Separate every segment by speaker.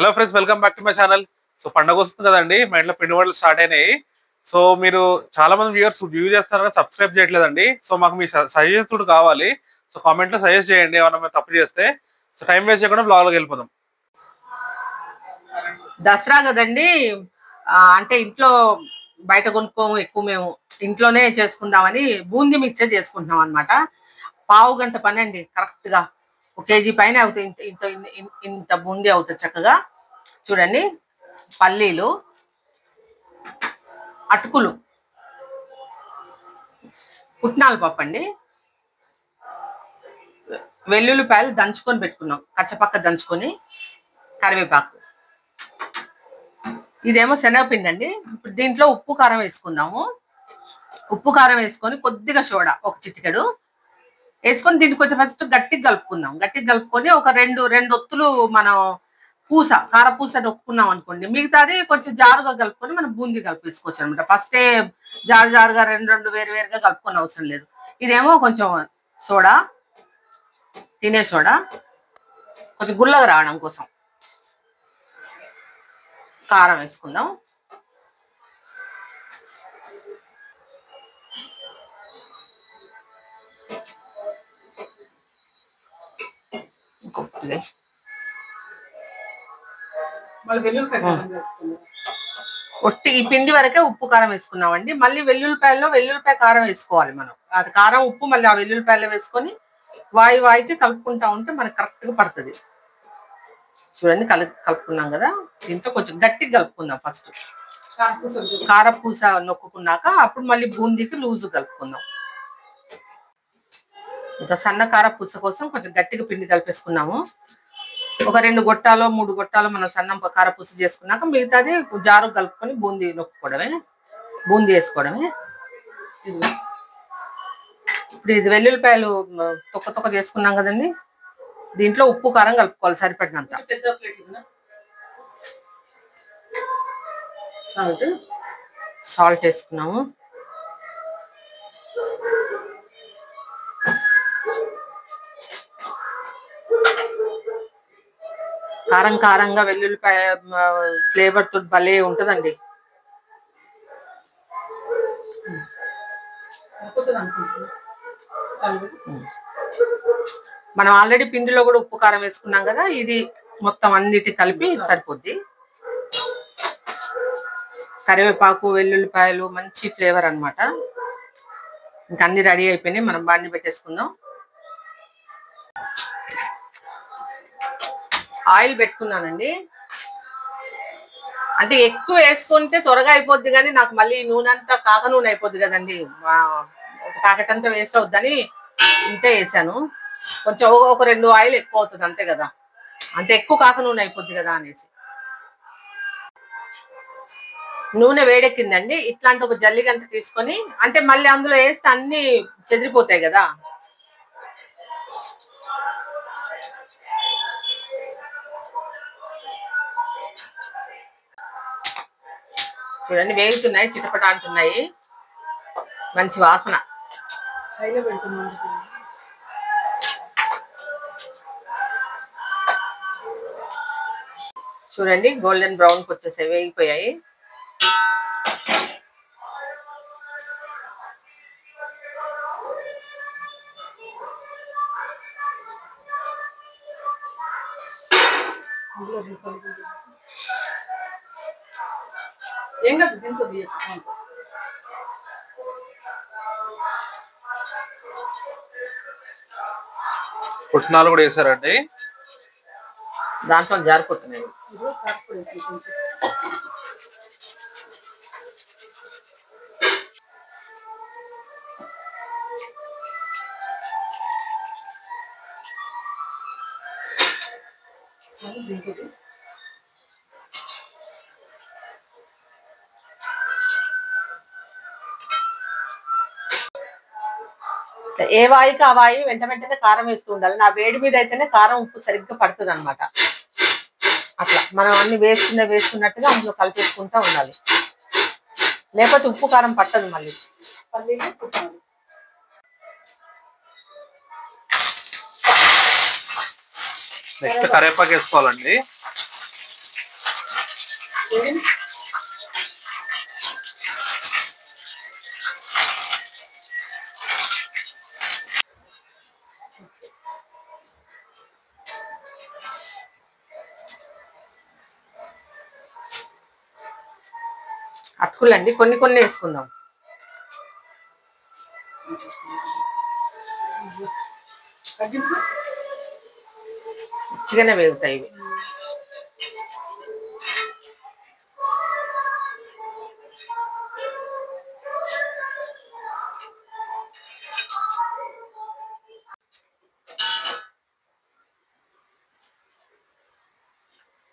Speaker 1: Hello friends, welcome back to my channel. So పండగ వస్తుంది కదండి, మా ఇంట్లో పిండి వంటలు స్టార్ట్ అయినాయి. సో మీరు చాలా మంది వ్యూవర్స్ వ్యూ చేస్తారు కదా, సబ్స్క్రైబ్ చేయట్లేదండి. సో మాకు మీ సజెషన్స్ కూడా కావాలి. సో కామెంట్ లో సజెస్ట్ చేయండి ఏమన్నా మేము తప్పు చేస్తే. సో టైం వేస్ట్ చేయకుండా బ్లాగ్ లోకి వెళ్ళిపోదాం.
Speaker 2: దసరా కదండి, అంటే ఇంట్లో బయట కొనుక్కోము ఎక్కువ, మేము ఇంట్లోనే చేసుకుందామని బూందీ మిక్చర్ చేసుకుంటున్నాం అనమాట. పావు గంట పని అండి, కరెక్ట్ గా 1 కేజీ పైన అవుతుంది. ఇంత ఇంత ఇంత బూందీ అవుతుంది చక్కగా. చూడండి, పల్లీలు, అటుకులు, పుట్నాల పప్పు అండి, వెల్లుల్లిపాయలు దంచుకొని పెట్టుకున్నాం, కచ్చపక్క దంచుకొని, కరివేపాకు. ఇదేమో శనగపిండి అండి. ఇప్పుడు దీంట్లో ఉప్పు కారం వేసుకుందాము. ఉప్పు కారం వేసుకొని కొద్దిగా సోడా, ఒక చిటికెడు వేసుకొని దీన్ని కొంచెం ఫస్ట్ గట్టిగా కలుపుకుందాం. గట్టిగా కలుపుకొని ఒక రెండు ఒత్తులు మనం కారపూస నొక్కున్నాం అనుకోండి, మిగతాది కొంచెం జారుగా కలుపుకొని మనం బూందీ కలిపేసుకోవచ్చు అనమాట. ఫస్టే జారుగా రెండు వేరుగా కలుపుకొని అవసరం లేదు. ఇదేమో కొంచెం సోడా, తినే సోడా, కొంచెం గుల్లగా రావడం కోసం కారం వేసుకుందాం. ఒట్టి ఈ పిండి వరకే ఉప్పు కారం వేసుకున్నామండి. మళ్ళీ వెల్లుల్లిపాయ కారం వేసుకోవాలి మనం. అది కారం ఉప్పు మళ్ళీ ఆ వెల్లుల్లిపాయలు వేసుకొని వాయికి కలుపుకుంటా ఉంటే మనకు కరెక్ట్ గా పడుతుంది. చూడండి, కలుపుకున్నాం కదా. దీంట్లో కొంచెం గట్టిగా కలుపుకుందాం. ఫస్ట్ కారపూస నొక్కున్నాక అప్పుడు మళ్ళీ బూందీకి లూజు కలుపుకుందాం. ఇంకా సన్న కారపూస కోసం కొంచెం గట్టిగా పిండి కలిపేసుకున్నాము. ఒక 2 గొట్టాలు 3 గొట్టాలు మనం సన్నం కారపూస చేసుకున్నాక మిగతాది జారు కలుపుకొని బూందీ నొక్కుకోవడమే, బూందీ వేసుకోవడమే. ఇప్పుడు ఇది వెల్లుల్లిపాయలు తొక్క చేసుకున్నాం కదండి. దీంట్లో ఉప్పు కారం కలుపుకోవాలి సరిపడినంత. సాల్ట్ వేసుకున్నాము. కారంగా వెల్లుల్లిపాయ ఫ్లేవర్ తో భలే ఉంటదండి. మనం ఆల్రెడీ పిండిలో కూడా ఉప్పు కారం వేసుకున్నాం కదా, ఇది మొత్తం అన్నిటి కలిపి సరిపోద్ది. కరివేపాకు, వెల్లుల్లిపాయలు మంచి ఫ్లేవర్ అన్నమాట. ఇంకా అన్ని రెడీ అయిపోయినాయి, మనం బాండి పెట్టేసుకుందాం. ఆయిల్ పెట్టుకున్నానండి. అంటే ఎక్కువ వేసుకుంటే త్వరగా అయిపోద్ది, కానీ నాకు మళ్ళీ నూనె అంతా కాక నూనె అయిపోద్ది కదండి. ఒక ప్యాకెట్ అంతా వేస్ట్ అవుద్దని ఇంతే వేసాను. కొంచెం ఒక 2 ఆయిల్ ఎక్కువ అవుతుంది అంతే కదా, అంటే ఎక్కువ కాక నూనె అయిపోద్ది కదా అనేసి. నూనె వేడెక్కిందండి. ఇట్లాంటి ఒక జల్లి గంట తీసుకొని, అంటే మళ్ళీ అందులో వేస్తే అన్ని చెదిరిపోతాయి కదా. చూడండి, వేగుతున్నాయి, చిటపట అంటున్నాయి, మంచి వాసన. చూడండి, గోల్డెన్ బ్రౌన్ కి వచ్చేసాయి, వేగిపోయాయి.
Speaker 1: పుట్నాలు కూడా వేసారండి.
Speaker 2: దాంట్లో జారిపోతున్నాయి. ఏ వాయికి ఆ వాయి వెంటనే కారం వేస్తూ ఉండాలి. నా వేడి మీద అయితేనే కారం ఉప్పు సరిగ్గా పడుతుంది అనమాట. అట్లా మనం అన్ని వేస్తున్నట్టుగా అందులో కలిపేసుకుంటా ఉండాలి, లేకపోతే ఉప్పు కారం పట్టదు మళ్ళీ.
Speaker 1: నెక్స్ట్ కరివేపాకు వేసుకోవాలండి.
Speaker 2: అటుకులండి కొన్ని కొన్ని వేసుకుందాం. మంచిగానే వేగుతాయి ఇవి.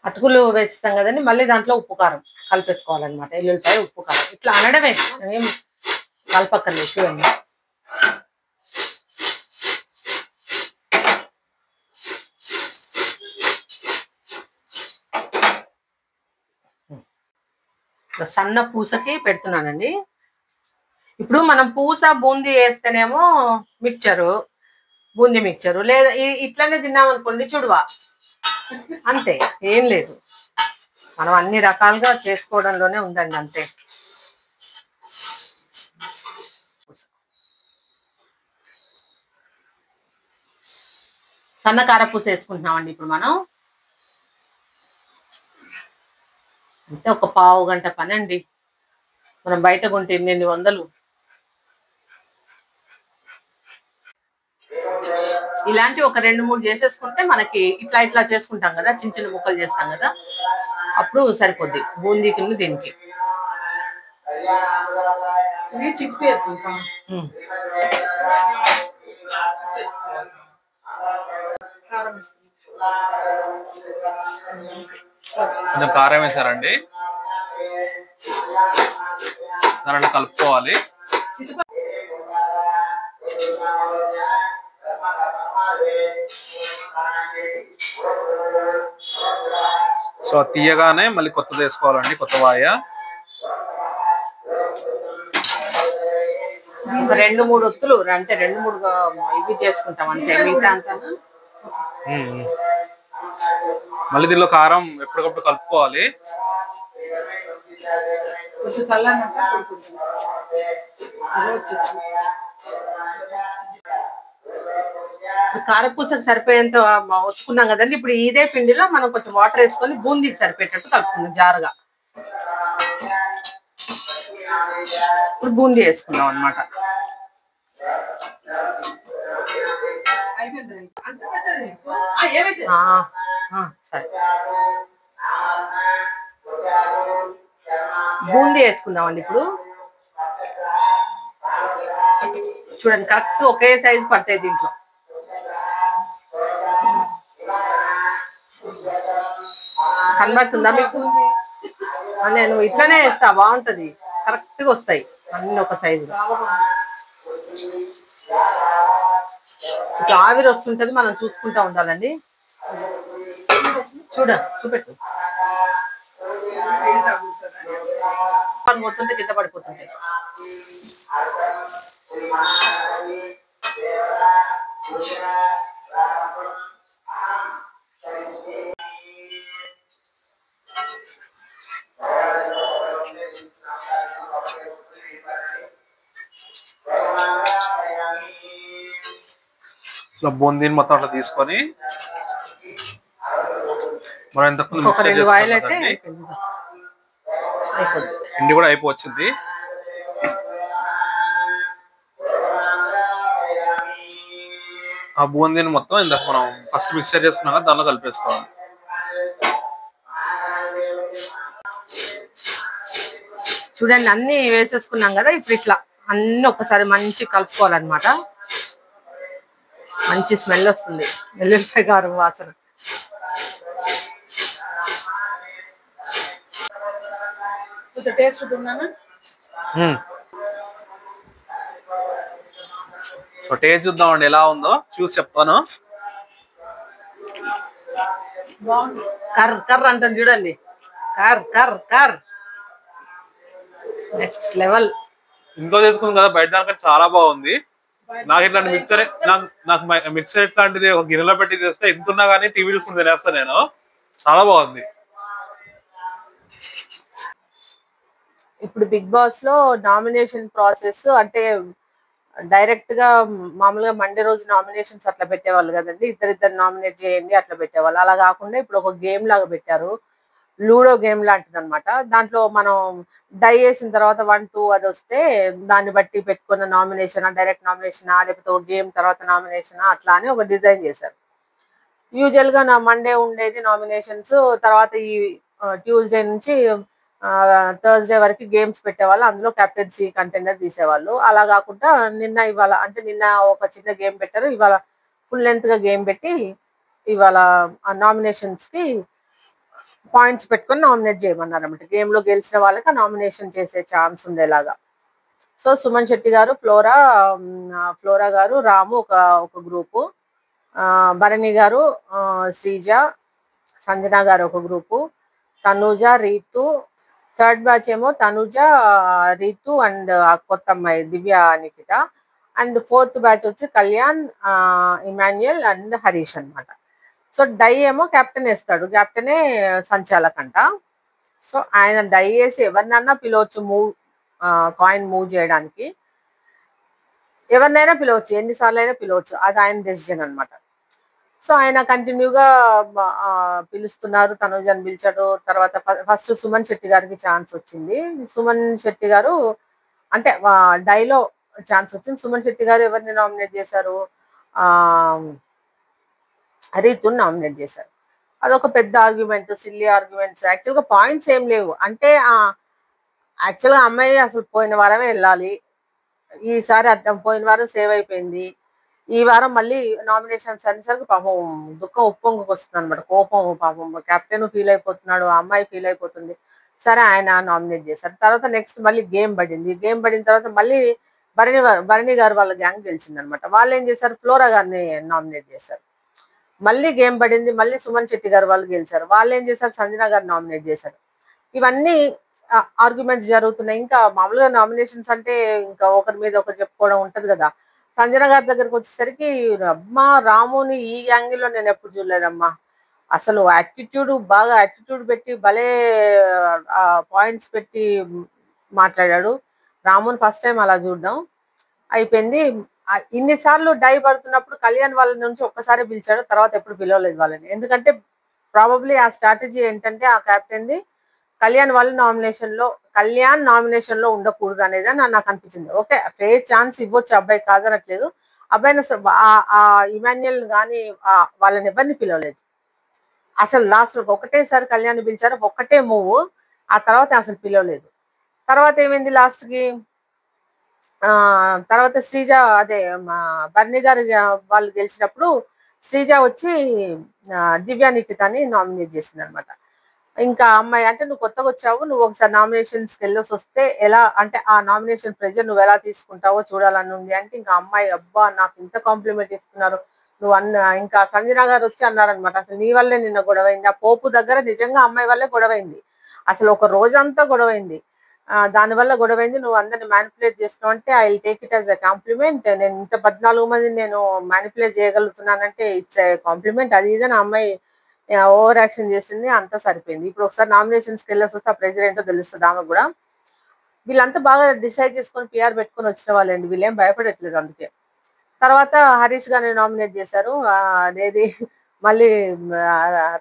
Speaker 2: అటుకులు వేస్తాం కదండి, మళ్ళీ దాంట్లో ఉప్పు కారం కలిపేసుకోవాలన్నమాట. ఎల్లుల్లిపాయ ఉప్పు కారం ఇట్లా అనడమే, ఏం కలపక్కర్లేదు. చూడండి సన్న పూసకి పెడుతున్నానండి. ఇప్పుడు మనం పూస బూందీ వేస్తేనేమో మిక్చరు, బూందీ మిక్చరు, లేదా ఇట్లనే తిన్నామనుకోండి చుడువా, అంతే, ఏం లేదు. మనం అన్ని రకాలుగా చేసుకోవడంలోనే ఉందండి, అంతే. సన్న కారపూస వేసుకుంటున్నామండి ఇప్పుడు మనం. అంటే ఒక పావు గంట పని అండి. మనం బయట కొంటే ఎన్ని వందలు. ఇలాంటి ఒక 2-3 చేసేసుకుంటే మనకి ఇట్లా ఇట్లా చేసుకుంటాం కదా, చిన్న చిన్న ముక్కలు చేస్తాం కదా, అప్పుడు సరిపోద్ది బూందీకి దీనికి.
Speaker 1: కొంచెం కారం వేసారండి, దాంట్లో కలుపుకోవాలి. సో తీయగానే మళ్ళీ కొత్తది వేసుకోవాలండి, కొత్త వాయ.
Speaker 2: 2-3 ఒత్తులు అంటే 2-3 ఇవి చేసుకుంటాం అంతే, మిగతా అంతా.
Speaker 1: మళ్ళీ దీనిలో కారం ఎప్పటికప్పుడు కలుపుకోవాలి.
Speaker 2: కారపూసకు సరిపోయేంత ఒత్తుకున్నాం కదండి. ఇప్పుడు ఇదే పిండిలో మనం కొంచెం వాటర్ వేసుకొని బూందీకి సరిపోయేటట్టు కలుపుకుందాం జారుగా. ఇప్పుడు బూందీ వేసుకున్నాం అనమాట. సరే, బూందీ వేసుకుందామండి ఇప్పుడు. చూడండి కరెక్ట్ ఒకే సైజు పడతాయి దీంట్లో. కనబడుతుందా మీకు? నేను ఇట్లానే వేస్తా, బాగుంటది, కరెక్ట్ గా వస్తాయి అన్ని ఒక సైజు. ఇట్లా ఆవిరి వస్తుంటది, మనం చూసుకుంటా ఉండాలండి. చూపెట్టు, మొత్తం కింద పడిపోతుంటాయి.
Speaker 1: సో బూందీని మొత్తం అట్లా తీసుకొని మనం ఇంతకు మిక్స్ చేసుకోవాలి. పిండి కూడా అయిపోవచ్చింది. ఆ బూందీని మొత్తం ఇందాక మనం ఫస్ట్ మిక్సర్ చేసుకున్నాక దానిలో కలిపేసుకోవాలి.
Speaker 2: చూడండి అన్ని వేసేసుకున్నాం కదా, ఇప్పుడు ఇట్లా అన్ని ఒక్కసారి మంచి కలుపుకోవాలన్నమాట. మంచి స్మెల్ వస్తుంది, వెల్లుల్లిపాయ కారం వాసన. టేస్ట్
Speaker 1: సో టేస్ట్ చూద్దామండి ఎలా ఉందో, చూసి చెప్తాను.
Speaker 2: కర్ కర్ అంటాను చూడండి, కర్ కర్ కర్, నెక్స్ట్ లెవెల్.
Speaker 1: ఇంట్లో చేసుకుంది కదా, బయట దానికంటే చాలా బాగుంది. నాకు ఇట్లాంటి మిక్సర్, నాకు మిక్సర్ ఇట్లాంటిది ఒక గిన్నెలో పెట్టి చేస్తే ఎంతున్నా కానీ టీవీ చూసుకుని తినేస్తా నేను. చాలా బాగుంది.
Speaker 2: ఇప్పుడు బిగ్ బాస్ లో నామినేషన్ ప్రాసెస్ అంటే డైరెక్ట్ గా మామూలుగా మండే రోజు నామినేషన్స్ అట్లా పెట్టేవాళ్ళు కదండి, ఇద్దరిద్దరు నామినేట్ చేయండి అట్లా పెట్టేవాళ్ళు. అలా కాకుండా ఇప్పుడు ఒక గేమ్ లాగా పెట్టారు, లూడో గేమ్ లాంటిది అనమాట. దాంట్లో మనం డై వేసిన తర్వాత 1, 2 అది వస్తే దాన్ని బట్టి పెట్టుకున్న నామినేషన్, డైరెక్ట్ నామినేషన్, లేకపోతే ఒక గేమ్ తర్వాత నామినేషన్ అట్లా అని ఒక డిజైన్ చేశారు. యూజువల్ గా నా మండే ఉండేది నామినేషన్స్, తర్వాత ఈ ట్యూస్డే నుంచి థర్స్డే వరకు గేమ్స్ పెట్టేవాళ్ళు, అందులో కెప్టెన్సీ కంటెండర్ తీసేవాళ్ళు. అలా కాకుండా నిన్న ఇవాళ అంటే నిన్న ఒక చిన్న గేమ్ పెట్టారు, ఇవాళ ఫుల్ లెంత్ గా గేమ్ పెట్టి ఇవాళ నామినేషన్స్ కి పాయింట్స్ పెట్టుకొని నామినేట్ చేయమన్నారు అనమాట. గేమ్ లో గెలిచిన వాళ్ళకి నామినేషన్ చేసే ఛాన్స్ ఉండేలాగా. సో సుమన్ శెట్టి గారు, ఫ్లోరా గారు, రాము ఒక ఒక గ్రూపు, భరణి గారు, శ్రీజ, సంజన గారు ఒక group, Tanuja, Ritu, third batch ఏమో తనూజ, రీతు అండ్ కొత్త అమ్మాయి Divya Nikhita, and fourth batch వచ్చి కళ్యాణ్, ఇమాన్యుయల్ అండ్ హరీష్ అన్నమాట. సో డై ఏమో కెప్టెన్ వేస్తాడు, కెప్టెనే సంచాలకంట. సో ఆయన డై వేసి ఎవరినన్నా పిలవచ్చు, కాయిన్ మూవ్ చేయడానికి ఎవరినైనా పిలవచ్చు, ఎన్నిసార్లు అయినా పిలవచ్చు, అది ఆయన డెసిజన్ అన్నమాట. సో ఆయన కంటిన్యూగా పిలుస్తున్నారు, తనుజని పిలిచాడు. తర్వాత ఫస్ట్ సుమన్ శెట్టి గారికి ఛాన్స్ వచ్చింది. సుమన్ శెట్టి గారు అంటే డైలో ఛాన్స్ వచ్చింది. సుమన్ శెట్టి గారు ఎవరిని నామినేట్ చేశారు, ఆ రీతుని నామినేట్ చేశారు. అదొక పెద్ద ఆర్గ్యుమెంట్, సిల్లీ ఆర్గ్యుమెంట్స్, యాక్చువల్గా పాయింట్స్ ఏం లేవు. అంటే యాక్చువల్గా అమ్మాయి అసలు పోయిన వారమే వెళ్ళాలి, ఈసారి అర్థం పోయిన వారం సేవ్ అయిపోయింది, ఈ వారం మళ్ళీ నామినేషన్స్ అనేసరికి పాపం దుఃఖం ఉప్పొంగుకు వస్తుంది అనమాట, కోపం. పాపం కెప్టెన్ ఫీల్ అయిపోతున్నాడు, ఆ అమ్మాయి ఫీల్ అయిపోతుంది. సరే ఆయన నామినేట్ చేశారు. తర్వాత నెక్స్ట్ మళ్ళీ గేమ్ పడింది, గేమ్ పడిన తర్వాత మళ్ళీ భరణి గారు వాళ్ళ గ్యాంగ్ గెలిచింది అనమాట. వాళ్ళు ఏం చేశారు, ఫ్లోరా గారిని నామినేట్ చేశారు. మళ్ళీ గేమ్ పడింది, మళ్ళీ సుమన్ శెట్టి గారు వాళ్ళు గెలిచారు. వాళ్ళు ఏం చేశారు, సంజన గారు నామినేట్ చేశారు. ఇవన్నీ ఆర్గ్యుమెంట్స్ జరుగుతున్నాయి. ఇంకా మామూలుగా నామినేషన్స్ అంటే ఇంకా ఒకరి మీద ఒకరు చెప్పుకోవడం ఉంటది కదా. సంజన గారి దగ్గరకు వచ్చేసరికి అమ్మా రాముని ఈ యాంగిల్ లో నేను ఎప్పుడు చూడలేదమ్మా, అసలు బాగా యాటిట్యూడ్ పెట్టి భలే పాయింట్స్ పెట్టి మాట్లాడాడు. రాముని ఫస్ట్ టైం అలా చూడడం అయిపోయింది. ఇన్నిసార్లు డై పడుతున్నప్పుడు కళ్యాణ్ వాళ్ళ నుంచి ఒక్కసారి పిలిచాడు, తర్వాత ఎప్పుడు పిలవలేదు వాళ్ళని. ఎందుకంటే ప్రాబబ్లీ ఆ స్ట్రాటజీ ఏంటంటే ఆ కెప్టెన్ది కళ్యాణ్ వాళ్ళ నామినేషన్ లో ఉండకూడదు అనేది నాకు అనిపించింది. ఓకే, ఫేర్ ఛాన్స్ ఇవ్వచ్చు, అబ్బాయి కాదనట్లేదు. అబ్బాయిని ఇమాన్యుయల్ కానీ వాళ్ళని ఎవరిని పిలవలేదు. అసలు లాస్ట్ ఒకటేసారి కళ్యాణ్ పిలిచారు, ఒక్కటే మూవ్, ఆ తర్వాత అసలు పిలవలేదు. తర్వాత ఏమైంది లాస్ట్ కి, తర్వాత శ్రీజ అదే బర్ని గారు వాళ్ళు గెలిచినప్పుడు శ్రీజ వచ్చి దివ్య నిఖితాని నామినేట్ చేసింది అనమాట. ఇంకా అమ్మాయి అంటే నువ్వు కొత్తగా వచ్చావు, నువ్వు ఒకసారి నామినేషన్స్కి వెళ్ళొసి వస్తే ఎలా అంటే ఆ నామినేషన్ ప్రెజర్ నువ్వు ఎలా తీసుకుంటావో చూడాలని ఉంది అంటే, ఇంకా అమ్మాయి అబ్బా నాకు ఇంత కాంప్లిమెంట్ ఇస్తున్నారు నువ్వు ఇంకా సంజన గారు వచ్చి అన్నారనమాట, అసలు నీ వల్లే నిన్న గొడవైంది, ఆ పోపు దగ్గర నిజంగా అమ్మాయి వల్లే గొడవైంది, అసలు ఒక రోజంతా గొడవైంది. దానివల్ల గొడవైంది, నువ్వు అందరిని మ్యానిపులేట్ చేస్తున్నావు అంటే I will take it as a compliment, నేను ఇంత 14 మందిని నేను మ్యానిపులేట్ చేయగలుగుతున్నానంటే ఇట్స్ ఏ కాంప్లిమెంట్, అది ఇదని అమ్మాయి ఓవర్ యాక్షన్ చేసింది. అంతా సరిపోయింది. ఇప్పుడు ఒకసారి నామినేషన్స్కి వెళ్ళేసి వస్తే ఆ ప్రెజర్ ఏంటో తెలుస్తుంది ఆమె కూడా. వీళ్ళంతా బాగా డిసైడ్ చేసుకొని పిఆర్ పెట్టుకొని వచ్చిన వాళ్ళండి, వీళ్ళేం భయపడట్లేదు అందుకే. తర్వాత హరీష్ గారిని నామినేట్ చేశారు, అదేది మళ్ళీ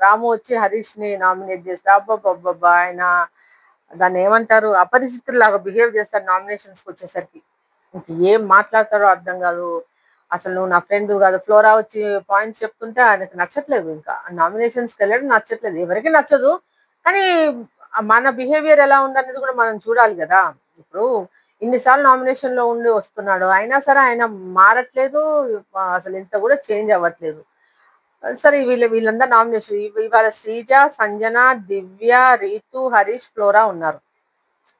Speaker 2: రాము వచ్చి హరీష్ ని నామినేట్ చేస్తే అబ్బాబ్బా ఆయన దాన్ని ఏమంటారు, అపరిచితుల్లాగా బిహేవ్ చేస్తారు నామినేషన్స్కి వచ్చేసరికి. ఇంక ఏం మాట్లాడతారో అర్థం కాదు. అసలు నువ్వు నా ఫ్రెండ్ కాదు, ఫ్లోరా వచ్చి పాయింట్స్ చెప్తుంటే ఆయనకు నచ్చట్లేదు, ఇంకా నామినేషన్స్కి వెళ్ళడం నచ్చట్లేదు, ఎవరికి నచ్చదు. కానీ మన బిహేవియర్ ఎలా ఉందనేది కూడా మనం చూడాలి కదా. ఇప్పుడు ఇన్నిసార్లు నామినేషన్ లో ఉండి వస్తున్నాడు, అయినా సరే ఆయన మారట్లేదు, అసలు ఇంత కూడా చేంజ్ అవ్వట్లేదు. సరే వీళ్ళందరూ నామినేషన్ ఇవాళ శ్రీజ, సంజన, దివ్య, రీతు, హరీష్, ఫ్లోరా ఉన్నారు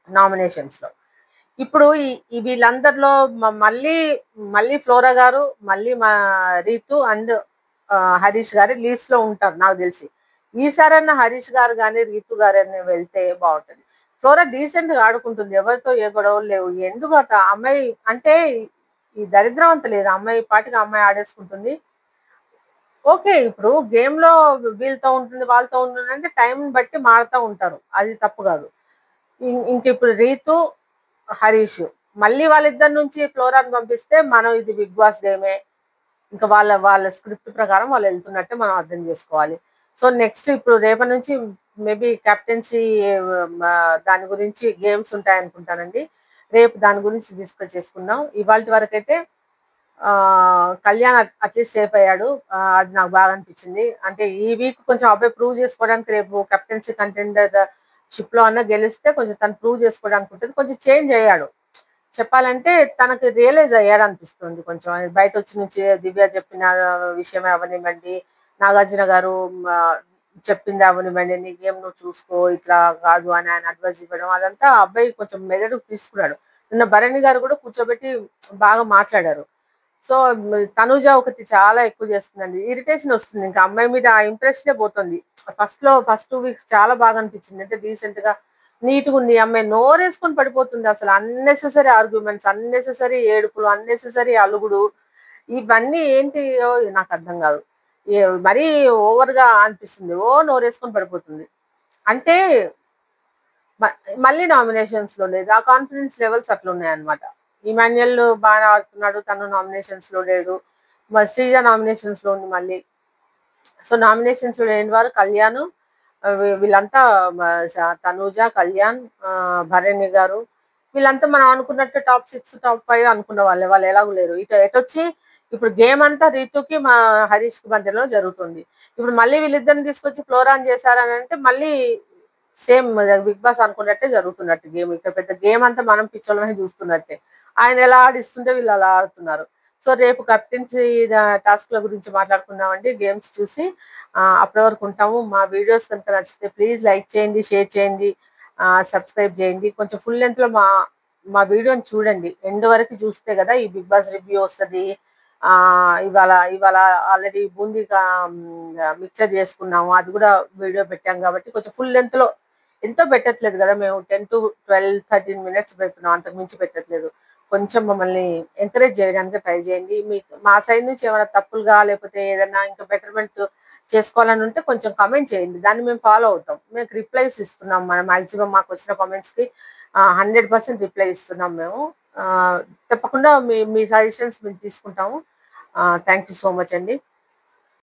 Speaker 2: నామినేషన్స్ లో. ఇప్పుడు వీళ్ళందరిలో మళ్ళీ మళ్ళీ ఫ్లోరా గారు, మళ్ళీ మా రీతు అండ్ హరీష్ గారి లీస్ట్ లో ఉంటారు నాకు తెలిసి. ఈసారన్నా హరీష్ గారు కానీ రీతు గారు వెళ్తే బాగుంటుంది. ఫ్లోరా డీసెంట్ గా ఆడుకుంటుంది, ఎవరితో ఏ గొడవలు లేవు. ఎందుకు అమ్మాయి అంటే ఈ దరిద్రం అంత లేదు, అమ్మాయి పాటికి అమ్మాయి ఆడేసుకుంటుంది. ఓకే, ఇప్పుడు గేమ్ లో వీళ్ళతో ఉంటుంది వాళ్ళతో ఉంటుంది అంటే టైం బట్టి మారుతూ ఉంటారు, అది తప్పు కాదు. ఇంక ఇప్పుడు రీతు, హరీష్ మళ్ళీ వాళ్ళిద్దరి నుంచి ఫ్లోరాన్ పంపిస్తే మనం ఇది బిగ్ బాస్ గేమే, ఇంకా వాళ్ళ వాళ్ళ స్క్రిప్ట్ ప్రకారం వాళ్ళు వెళ్తున్నట్టే మనం అర్థం చేసుకోవాలి. సో నెక్స్ట్ ఇప్పుడు రేపటి నుంచి మేబీ కెప్టెన్సీ దాని గురించి గేమ్స్ ఉంటాయి అనుకుంటానండి. రేపు దాని గురించి డిస్కస్ చేసుకుందాం. ఇవాళ వరకైతే కళ్యాణ్ అట్లీస్ట్ సేఫ్ అయ్యాడు. అది నాకు బాగా అనిపించింది. అంటే ఈ వీక్ కొంచెం అబ్బాయి ప్రూవ్ చేసుకోవడానికి రేపు కెప్టెన్సీ కంటెండర్ షిప్ లో అన్న గెలిస్తే కొంచెం తను ప్రూవ్ చేసుకోవడానికి ఉంటుంది. కొంచెం చేంజ్ అయ్యాడు. చెప్పాలంటే తనకి రియలైజ్ అయ్యాడు అనిపిస్తుంది. కొంచెం బయట వచ్చి నుంచి దివ్య చెప్పిన విషయమే అవనివ్వండి, నాగార్జున గారు చెప్పింది అవనివ్వండి, నీ గేమ్ నువ్వు చూసుకో, ఇట్లా కాదు అని ఆయన అడ్వైస్ ఇవ్వడం, అదంతా ఆ అబ్బాయి కొంచెం మెదడుకు తీసుకున్నాడు. నిన్న భరణి గారు కూడా కూర్చోబెట్టి బాగా మాట్లాడారు. సో తనుజ ఒకటి చాలా ఎక్కువ చేస్తుందండి. ఇరిటేషన్ వస్తుంది. ఇంకా అమ్మాయి మీద ఆ ఇంప్రెషనే పోతుంది. ఫస్ట్ 2 వీక్స్ చాలా బాగా అనిపించింది. అంటే డీసెంట్ గా నీట్ గా ఉంది. అమ్మాయి నోరేసుకొని పడిపోతుంది. అసలు అన్నెసెసరీ ఆర్గ్యుమెంట్స్, అన్నెసెసరీ ఏడుపులు, అన్నెసెసరీ అలుగుడు, ఇవన్నీ ఏంటి నాకు అర్థం కాదు. మరీ ఓవర్ గా అనిపిస్తుంది. నోరేసుకొని పడిపోతుంది. అంటే మళ్ళీ నామినేషన్స్ లో లేదు. ఆ కాన్ఫిడెన్స్ లెవెల్స్ అట్లా ఉన్నాయన్నమాట. ఇమాన్యుయల్ బాగా ఆడుతున్నాడు, తను నామినేషన్స్ లో లేడు. మరి శ్రీజ నామినేషన్స్ లో ఉంది మళ్ళీ. సో నామినేషన్స్ లో లేని వారు కళ్యాణ్, వీళ్ళంతా తనూజ, కళ్యాణ్, భరణి గారు, వీళ్ళంతా మనం అనుకున్నట్టు టాప్ 6 టాప్ 5 అనుకున్న వాళ్ళే. వాళ్ళు ఎలాగూ లేరు. ఎటొచ్చి ఇప్పుడు గేమ్ అంతా రీతుకి మా హరీష్ కి మధ్యలో జరుగుతుంది. ఇప్పుడు మళ్ళీ వీళ్ళిద్దరిని తీసుకొచ్చి ఫ్లోరాన్ చేశారని అంటే మళ్ళీ సేమ్ బిగ్ బాస్ అనుకున్నట్టే జరుగుతున్నట్టు గేమ్. ఇక్కడ పెద్ద గేమ్ అంతా మనం పిచ్చోళ్ళమే చూస్తున్నట్టే. ఆయన ఎలా ఆడిస్తుంటే వీళ్ళు అలా ఆడుతున్నారు. సో రేపు కెప్టెన్సీ టాస్క్ ల గురించి మాట్లాడుకుందామండి, గేమ్స్ చూసి. అప్పటి వరకు ఉంటాము. మా వీడియోస్ కనుక నచ్చితే ప్లీజ్ లైక్ చేయండి, షేర్ చేయండి, సబ్స్క్రైబ్ చేయండి. కొంచెం ఫుల్ లెంత్ లో మా మా వీడియోని చూడండి. ఎండ్ వరకు చూస్తే కదా ఈ బిగ్ బాస్ రివ్యూ వస్తుంది. ఇవాళ ఇవాళ ఆల్రెడీ బూందీ మిక్చర్ చేసుకున్నాము, అది కూడా వీడియో పెట్టాం. కాబట్టి కొంచెం ఫుల్ లెంత్ లో ఎంతో పెట్టట్లేదు కదా మేము, 10 to 12, 13 మినిట్స్ పెడుతున్నాం, అంతకు మించి పెట్టట్లేదు. కొంచెం మమ్మల్ని ఎంకరేజ్ చేయడానికి ట్రై చేయండి. మీకు మా సైడ్ నుంచి ఏమైనా తప్పులుగా లేకపోతే ఏదైనా ఇంకా బెటర్మెంట్ చేసుకోవాలని ఉంటే కొంచెం కమెంట్ చేయండి. దాన్ని మేము ఫాలో అవుతాం. మేము రిప్లైస్ ఇస్తున్నాం. మన మాక్సిమం మాకు వచ్చిన కామెంట్స్ కి 100% రిప్లై ఇస్తున్నాం మేము. తప్పకుండా మీ మీ సజెషన్స్ మేము తీసుకుంటాము. థ్యాంక్ యూ సో మచ్ అండి.